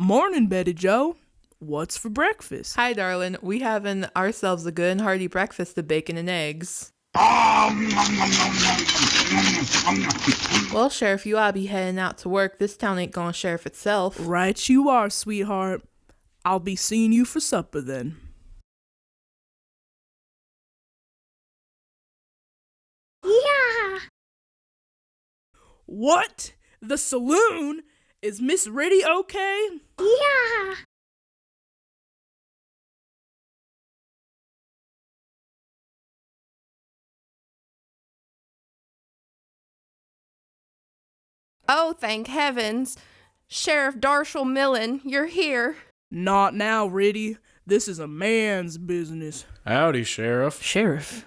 Morning, Betty Joe. What's for breakfast? Hi, darling. We having ourselves a good and hearty breakfast of bacon and eggs. Well, Sheriff, you ought to be heading out to work. This town ain't gonna sheriff itself. Right you are, sweetheart. I'll be seeing you for supper then. Yeah. What? The saloon? Is Miss Riddy okay? Yeah. Oh, thank heavens. Sheriff Darshall Millen, you're here. Not now, Riddy. This is a man's business. Howdy, Sheriff. Sheriff?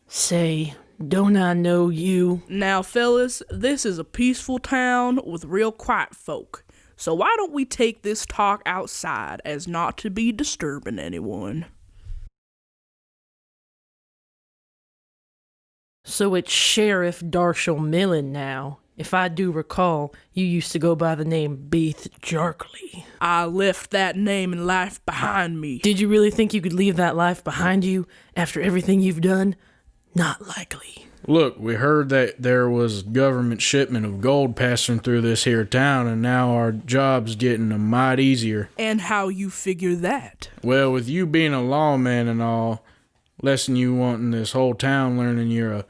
Say, don't I know you? Now, fellas, this is a peaceful town with real quiet folk. So why don't we take this talk outside as not to be disturbing anyone? So it's Sheriff Darshall Millen now. If I do recall, you used to go by the name Beath Jarkley. I left that name and life behind me. Did you really think you could leave that life behind you after everything you've done? Not likely. Look, we heard that there was government shipment of gold passing through this here town, and now our job's getting a mite easier. And how you figure that? Well, with you being a lawman and all, less than you wanting this whole town learning your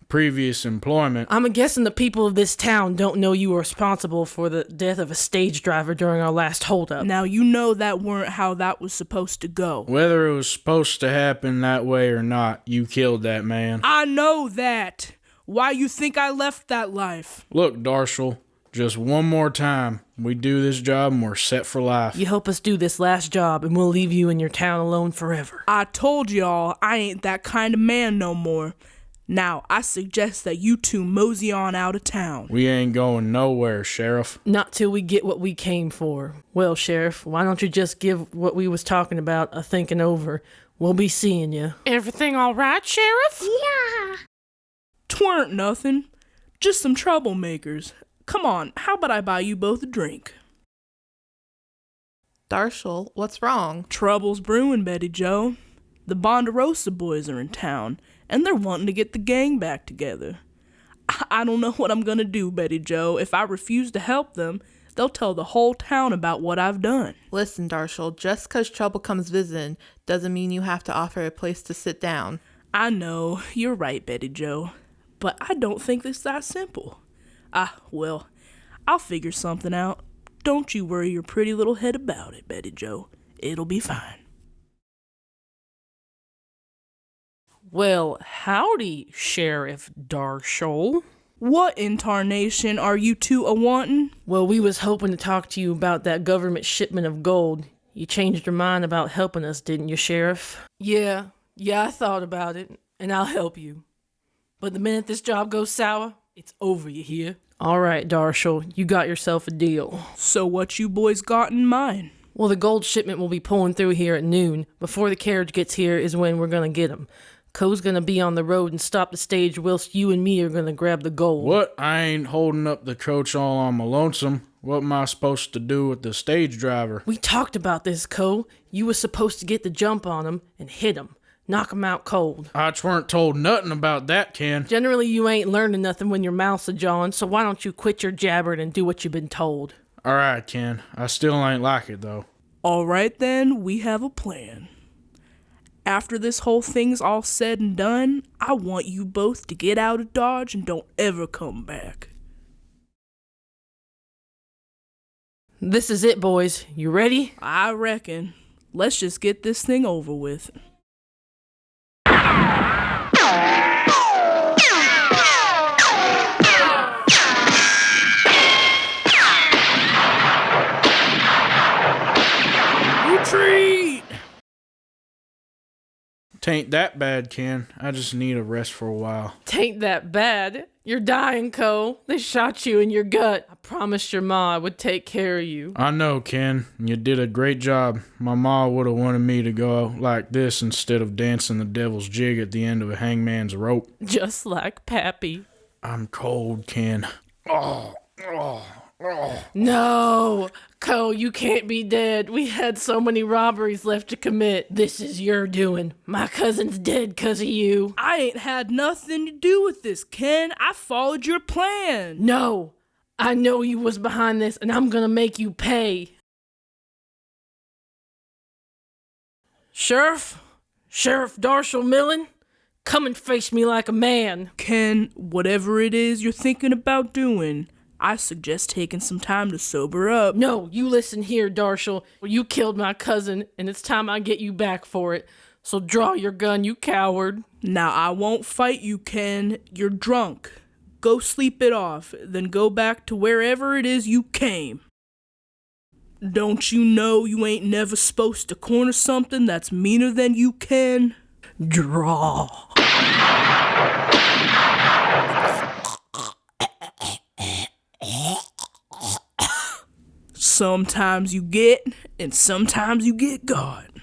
previous employment. I'm guessing the people of this town don't know you were responsible for the death of a stage driver during our last holdup. Now you know that weren't how that was supposed to go. Whether it was supposed to happen that way or not, you killed that man. I know that. Why you think I left that life? Look, Darshall, just one more time. We do this job and we're set for life. You help us do this last job and we'll leave you and your town alone forever. I told y'all I ain't that kind of man no more. Now, I suggest that you two mosey on out of town. We ain't going nowhere, Sheriff. Not till we get what we came for. Well, Sheriff, why don't you just give what we was talking about a thinking over? We'll be seeing you. Everything all right, Sheriff? Yeah. 'Tweren't nothing. Just some troublemakers. Come on, how about I buy you both a drink? Darshall, what's wrong? Trouble's brewing, Betty Joe. The Bonderosa boys are in town, and they're wanting to get the gang back together. I don't know what I'm gonna do, Betty Joe. If I refuse to help them, they'll tell the whole town about what I've done. Listen, Darshall, just 'cause trouble comes visiting doesn't mean you have to offer a place to sit down. I know, you're right, Betty Joe. But I don't think it's that simple. Well, I'll figure something out. Don't you worry your pretty little head about it, Betty Joe. It'll be fine. Well, howdy, Sheriff Darshall. What intarnation are you two a-wantin'? Well, we was hoping to talk to you about that government shipment of gold. You changed your mind about helping us, didn't you, Sheriff? Yeah, I thought about it, and I'll help you. But the minute this job goes sour, it's over, you hear? All right, Darshall, you got yourself a deal. So what you boys got in mind? Well, the gold shipment will be pulling through here at noon. Before the carriage gets here is when we're gonna get 'em. Co's gonna be on the road and stop the stage whilst you and me are gonna grab the gold. What? I ain't holding up the coach all on my lonesome. What am I supposed to do with the stage driver? We talked about this, Co. You was supposed to get the jump on him and hit him. Knock him out cold. I weren't told nothing about that, Ken. Generally, you ain't learning nothing when your mouth's a-jawing, so why don't you quit your jabbering and do what you've been told? All right, Ken. I still ain't like it, though. All right, then, we have a plan. After this whole thing's all said and done, I want you both to get out of Dodge and don't ever come back. This is it, boys. You ready? I reckon. Let's just get this thing over with. Retreat! Tain't that bad, Ken. I just need a rest for a while. Tain't that bad. You're dying, Co. They shot you in your gut. I promised your ma I would take care of you. I know, Ken. You did a great job. My ma would have wanted me to go like this instead of dancing the devil's jig at the end of a hangman's rope. Just like Pappy. I'm cold, Ken. Oh, No, Cole, you can't be dead. We had so many robberies left to commit. This is your doing. My cousin's dead 'cause of you. I ain't had nothing to do with this, Ken. I followed your plan. No, I know you was behind this, and I'm gonna make you pay. Sheriff Darshall Millen, come and face me like a man. Ken, whatever it is you're thinking about doing, I suggest taking some time to sober up. No, you listen here, Darshall. You killed my cousin, and it's time I get you back for it. So draw your gun, you coward. Now, I won't fight you, Ken. You're drunk. Go sleep it off, then go back to wherever it is you came. Don't you know you ain't never supposed to corner something that's meaner than you, Ken? Draw. Sometimes you get, and sometimes you get God.